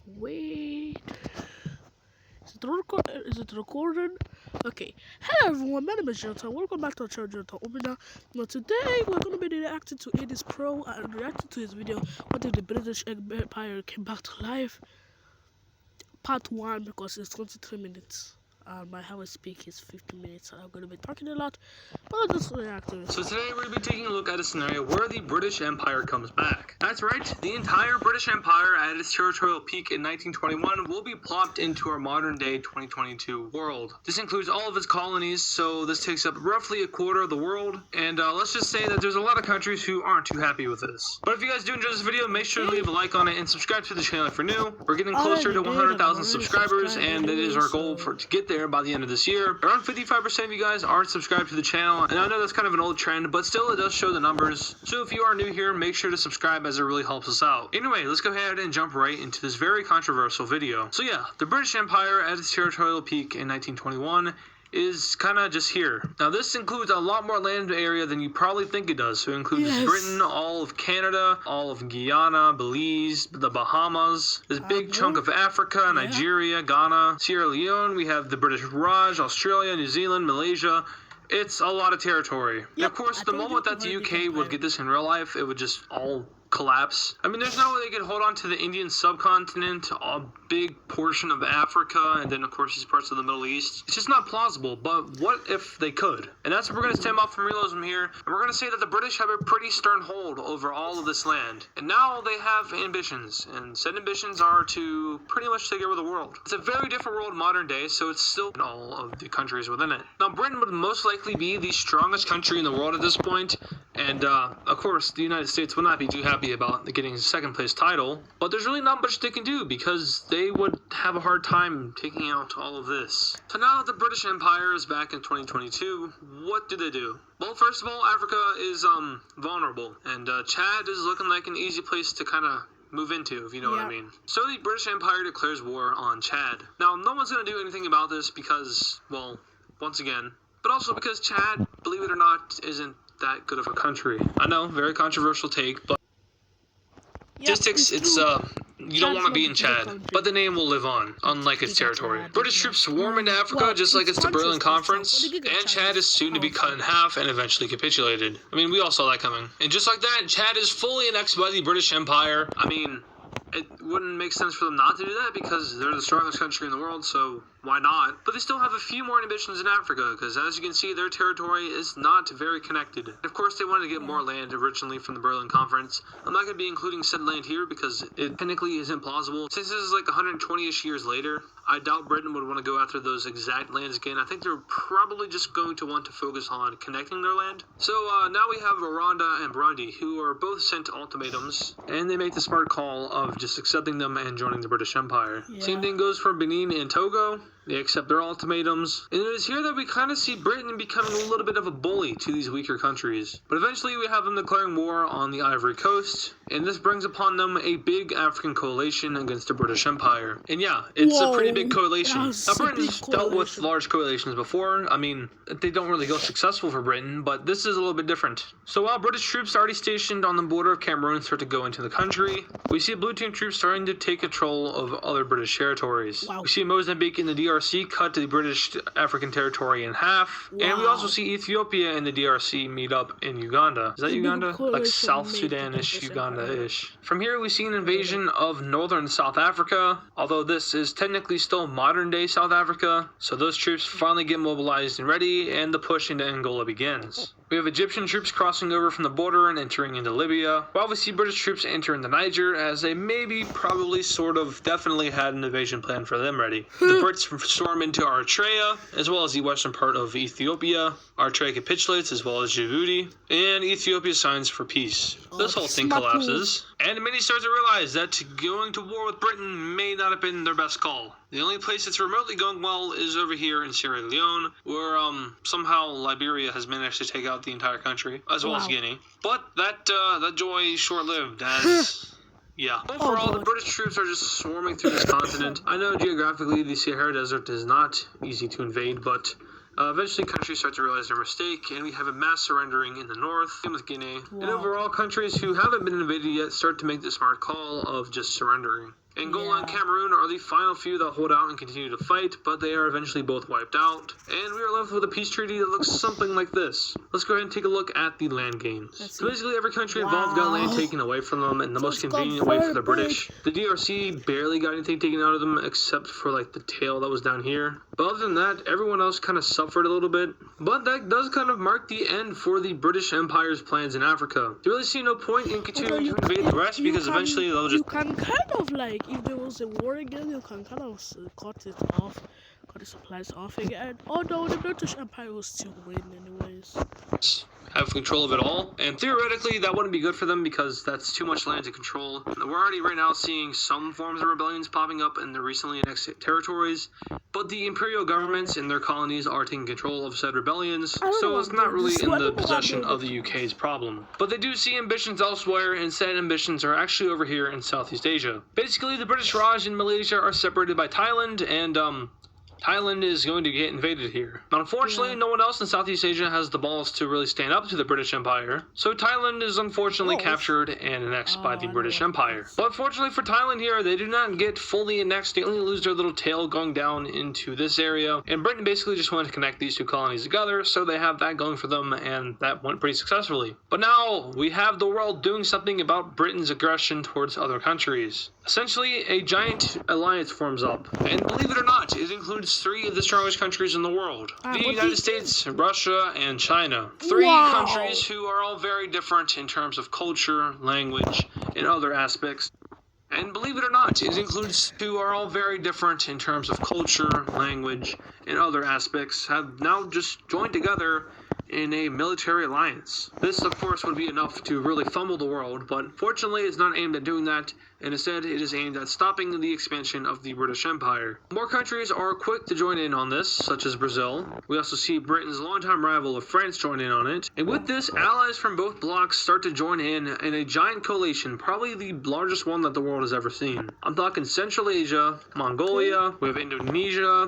Wait. Is it recording? Okay. Hello everyone, my name is Jonathan. Welcome back to our channel, Jonathan Omina. Now today we're going to be reacting to Adizz Pro and reacting to his video when the British Empire came back to life. Part 1 because it's 23 minutes. My how I speak is 50 minutes and I'm going to be talking a lot, but I'll just react to it. So today we're going to be taking a look at a scenario where the British Empire comes back. That's right, the entire British Empire at its territorial peak in 1921 will be plopped into our modern day 2022 world. This includes all of its colonies, so this takes up roughly a quarter of the world, and let's just say that there's a lot of countries who aren't too happy with this. But if you guys do enjoy this video, make sure to leave a like on it and subscribe to the channel if you're new. We're getting closer to 100,000 subscribers, and it is our goal to get there by the end of this year. Around 55% of you guys aren't subscribed to the channel, and I know that's kind of an old trend, but still it does show the numbers. So if you are new here, make sure to subscribe as it really helps us out. Anyway, let's go ahead and jump right into this very controversial video. So yeah, the British Empire at its territorial peak in 1921 is kind of just here. Now this includes a lot more land area than you probably think it does. So it includes Britain, all of Canada, all of Guyana, Belize, the Bahamas, this big chunk of Africa, Nigeria, Ghana, Sierra Leone. We have the British Raj, Australia, New Zealand, Malaysia. It's a lot of territory. And of course, the moment that the UK would get this in real life, it would just all collapse. I mean, there's no way they could hold on to the Indian subcontinent, a big portion of Africa, and then of course these parts of the Middle East. It's just not plausible, but what if they could? And that's what we're going to stem off from realism here, and we're going to say that the British have a pretty stern hold over all of this land. And now they have ambitions, and said ambitions are to pretty much take over the world. It's a very different world modern day, so it's still in all of the countries within it. Now, Britain would most likely be the strongest country in the world at this point, and of course the United States would not be too happy about getting a second place title, but there's really not much they can do because they would have a hard time taking out all of this. So now that the British Empire is back in 2022, what do? Well, first of all, Africa is vulnerable, and Chad is looking like an easy place to kind of move into, if you know what I mean. So the British Empire declares war on Chad. Now, no one's going to do anything about this because, well, once again, but also because Chad, believe it or not, isn't that good of a country. I know, very controversial take, but statistics, it's you don't want to be in Chad, but the name will live on, unlike its territory. British troops swarm into Africa just like it's the Berlin Conference, and Chad is soon to be cut in half and eventually capitulated. I mean, we all saw that coming. And just like that, Chad is fully annexed by the British Empire. I mean, it wouldn't make sense for them not to do that because they're the strongest country in the world, so why not? But they still have a few more ambitions in Africa because, as you can see, their territory is not very connected. Of course, they wanted to get more land originally from the Berlin Conference. I'm not going to be including said land here because it technically isn't plausible. Since this is like 120-ish years later, I doubt Britain would want to go after those exact lands again. I think they're probably just going to want to focus on connecting their land. So now we have Rwanda and Burundi, who are both sent ultimatums, and they make the smart call of just accepting them and joining the British Empire. Same thing goes for Benin and Togo. They accept their ultimatums. And it is here that we kind of see Britain becoming a little bit of a bully to these weaker countries. But eventually we have them declaring war on the Ivory Coast, and this brings upon them a big African coalition against the British Empire. And yeah, it's a pretty big coalition. Now, Britain's dealt with large coalitions before. I mean, they don't really go successful for Britain, but this is a little bit different. So while British troops already stationed on the border of Cameroon start to go into the country, we see blue team troops starting to take control of other British territories. We see Mozambique in the DRC cut to the British African territory in half, and we also see Ethiopia and the DRC meet up in Uganda. Is that Uganda? Like South Sudan-ish, Uganda-ish. From here we see an invasion of northern South Africa, although this is technically still modern-day South Africa, so those troops finally get mobilized and ready, and the push into Angola begins. We have Egyptian troops crossing over from the border and entering into Libya, while we see British troops enter into Niger as they maybe, probably, sort of, definitely had an invasion plan for them ready. The Brits storm into Eritrea, as well as the western part of Ethiopia. Eritrea capitulates, as well as Djibouti, and Ethiopia signs for peace. This whole thing collapses, and many start to realize that going to war with Britain may not have been their best call. The only place that's remotely going well is over here in Sierra Leone, where somehow Liberia has managed to take out the entire country, as well as Guinea. But that joy is short-lived, as yeah. Overall, the British troops are just swarming through this continent. I know geographically the Sahara Desert is not easy to invade, but eventually countries start to realize their mistake, and we have a mass surrendering in the north, same with Guinea. And overall, countries who haven't been invaded yet start to make the smart call of just surrendering. Angola and Yeah. Cameroon are the final few that hold out and continue to fight, but they are eventually both wiped out. And we are left with a peace treaty that looks something like this. Let's go ahead and take a look at the land gains. Let's So see. basically every country involved got land Wow. taken away from them in the most Just got convenient way for very the British. big. The DRC barely got anything taken out of them except for like the tail that was down here. But other than that, everyone else kind of suffered a little bit. But that does kind of mark the end for the British Empire's plans in Africa. You really see no point in continuing to invade the rest because eventually they'll just... You can kind of like, if there was a war again, you can kind of cut the supplies off again. Although the British Empire will still win anyways. have control of it all, and theoretically that wouldn't be good for them because that's too much land to control. We're already right now seeing some forms of rebellions popping up in the recently annexed territories, but the imperial governments and their colonies are taking control of said rebellions, so it's not really in the possession of the UK's problem. But they do see ambitions elsewhere, and said ambitions are actually over here in Southeast Asia. Basically, the British Raj and Malaysia are separated by Thailand, and Thailand is going to get invaded here. But unfortunately, no one else in Southeast Asia has the balls to really stand up to the British Empire. So Thailand is unfortunately captured and annexed by the British Empire. But fortunately for Thailand here, they do not get fully annexed. They only lose their little tail going down into this area. And Britain basically just wanted to connect these two colonies together, so they have that going for them, and that went pretty successfully. But now we have the world doing something about Britain's aggression towards other countries. Essentially, a giant alliance forms up. And believe it or not, it includes 3 of the strongest countries in the world. The United States, Russia, and China. 3 countries who are all very different in terms of culture, language, and other aspects. And believe it or not, it includes 2 are all very different in terms of culture, language, and other aspects, have now just joined together in a military alliance. This, of course, would be enough to really fumble the world, but fortunately it's not aimed at doing that, and instead it is aimed at stopping the expansion of the British Empire. More countries are quick to join in on this, such as Brazil. We also see Britain's longtime rival of France join in on it, and with this, allies from both blocs start to join in a giant coalition, probably the largest one that the world has ever seen. I'm talking Central Asia, Mongolia, we have Indonesia,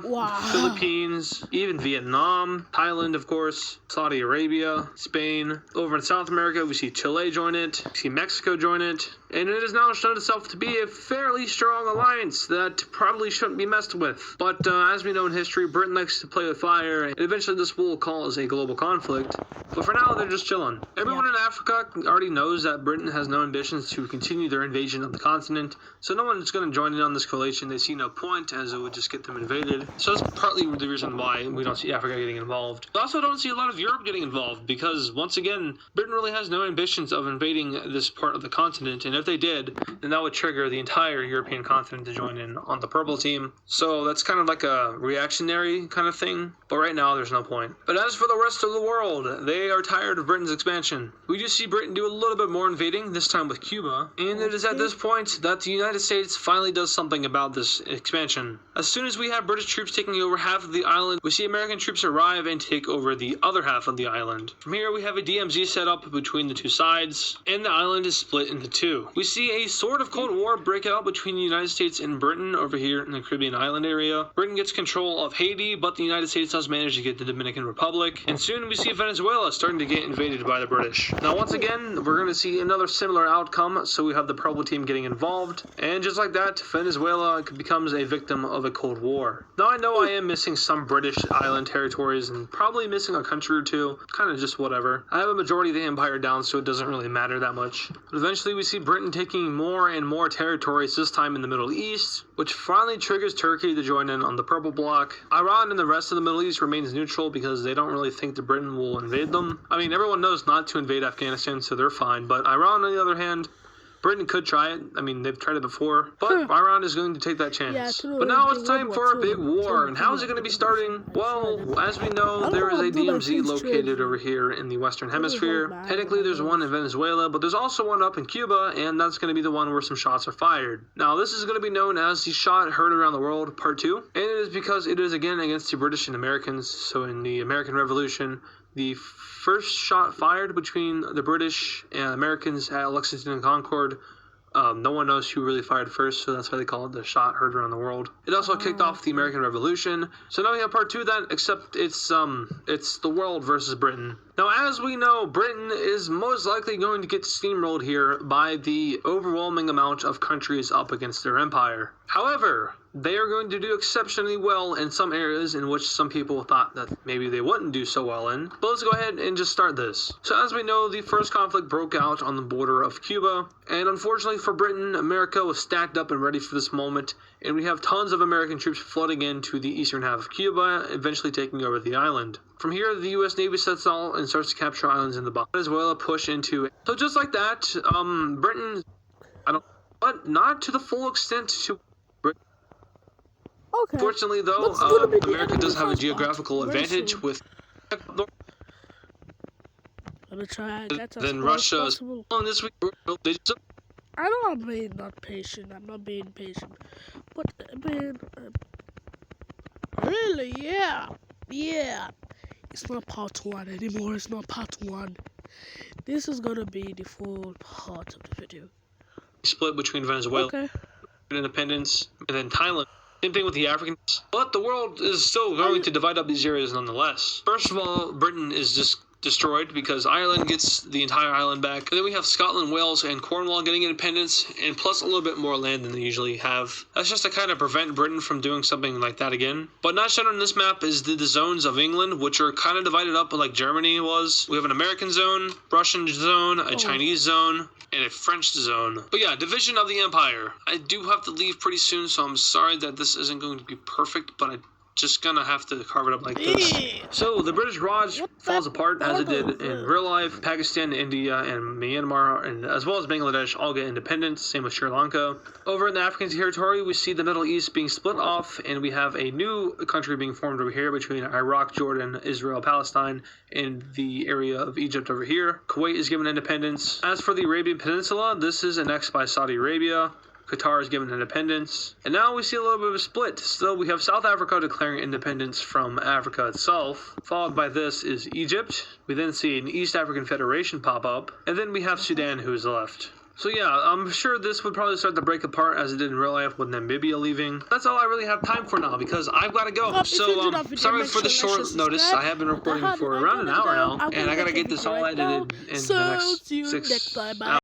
Philippines, even Vietnam, Thailand, of course, Saudi Arabia, Spain. Over in South America, we see Chile join it, we see Mexico join it, and it has now shown itself to be a fairly strong alliance that probably shouldn't be messed with. But as we know in history, Britain likes to play with fire, and eventually this will cause a global conflict. But for now, they're just chilling. Everyone in Africa already knows that Britain has no ambitions to continue their invasion of the continent, so no one is going to join in on this coalition. They see no point, as it would just get them invaded. So that's partly the reason why we don't see Africa getting involved. We also don't see a lot of Europe getting involved, because once again, Britain really has no ambitions of invading this part of the continent, and if they did, then that would trigger the entire European continent to join in on the purple team. So that's kind of like a reactionary kind of thing, but right now there's no point. But as for the rest of the world, they are tired of Britain's expansion. We do see Britain do a little bit more invading, this time with Cuba, and it is at this point that the United States finally does something about this expansion. As soon as we have British troops taking over half of the island, we see American troops arrive and take over the other half of the island. From here, we have a DMZ set up between the two sides, and the island is split into 2. We see a sort of Cold War break out between the United States and Britain over here in the Caribbean island area. Britain gets control of Haiti, but the United States does manage to get the Dominican Republic, and soon we see Venezuela starting to get invaded by the British. Now, once again, we're going to see another similar outcome, so we have the purple team getting involved, and just like that, Venezuela becomes a victim of a Cold War. Now, I know I am missing some British island territories, and probably missing a country or 2, kind of just whatever. I have a majority of the empire down, so it doesn't really matter that much. But eventually we see Britain taking more and more territories, this time in the Middle East, which finally triggers Turkey to join in on the purple bloc. Iran and the rest of the Middle East remains neutral because they don't really think that Britain will invade them. I mean, everyone knows not to invade Afghanistan, so they're fine, but Iran, on the other hand, Britain could try it. I mean, they've tried it before, but Iran is going to take that chance. But now it's time for a big war, and how is it going to be starting? Well, as we know, there is a DMZ located over here in the Western Hemisphere. Technically, there's one in Venezuela, but there's also one up in Cuba, and that's going to be the one where some shots are fired. Now, this is going to be known as the Shot Heard Around the World Part 2, and it is because it is again against the British and Americans. So in the American Revolution, the first shot fired between the British and Americans at Lexington and Concord. No one knows who really fired first, so that's why they call it the Shot Heard Around the World. It also kicked off the American Revolution. So now we have part 2 of that, except it's the world versus Britain. Now, as we know, Britain is most likely going to get steamrolled here by the overwhelming amount of countries up against their empire. However, they are going to do exceptionally well in some areas in which some people thought that maybe they wouldn't do so well in. But let's go ahead and just start this. So as we know, the first conflict broke out on the border of Cuba, and unfortunately for Britain, America was stacked up and ready for this moment, and we have tons of American troops flooding into the eastern half of Cuba, eventually taking over the island. From here, the U.S. Navy sets out and starts to capture islands in the bottom. Venezuela push into it. So just like that, Britain, but not to the full extent to Britain. Okay. Fortunately, though, America does have a geographical advantage with then Russia. This week, I know I'm being not patient. I'm not being patient, but really, yeah. It's not part 1 anymore. It's not part 1. This is gonna be the full part of the video. Split between Venezuela, independence, and then Thailand. Same thing with the Africans. But the world is still going to divide up these areas nonetheless. First of all, Britain is just destroyed because Ireland gets the entire island back. And then we have Scotland, Wales, and Cornwall getting independence, and plus a little bit more land than they usually have. That's just to kind of prevent Britain from doing something like that again. But not shown on this map is the zones of England, which are kind of divided up like Germany was. We have an American zone, Russian zone, a Chinese zone, and a French zone. But yeah, division of the empire. I do have to leave pretty soon, so I'm sorry that this isn't going to be perfect, but I just gonna have to carve it up like this. So the British Raj falls apart as it did in real life. Pakistan, India, and Myanmar, and as well as Bangladesh, all get independence. Same with Sri Lanka. Over in the African territory, we see the Middle East being split off, and we have a new country being formed over here between Iraq, Jordan, Israel, Palestine, and the area of Egypt over here. Kuwait is given independence. As for the Arabian Peninsula, this is annexed by Saudi Arabia. Qatar is given independence. And now we see a little bit of a split. Still, we have South Africa declaring independence from Africa itself. Followed by this is Egypt. We then see an East African Federation pop up. And then we have Sudan, who is left. So yeah, I'm sure this would probably start to break apart as it did in real life with Namibia leaving. That's all I really have time for now because I've got to go. So sorry for the short notice. I have been recording for around an hour now, and I got to get this all edited in the next 6 hours.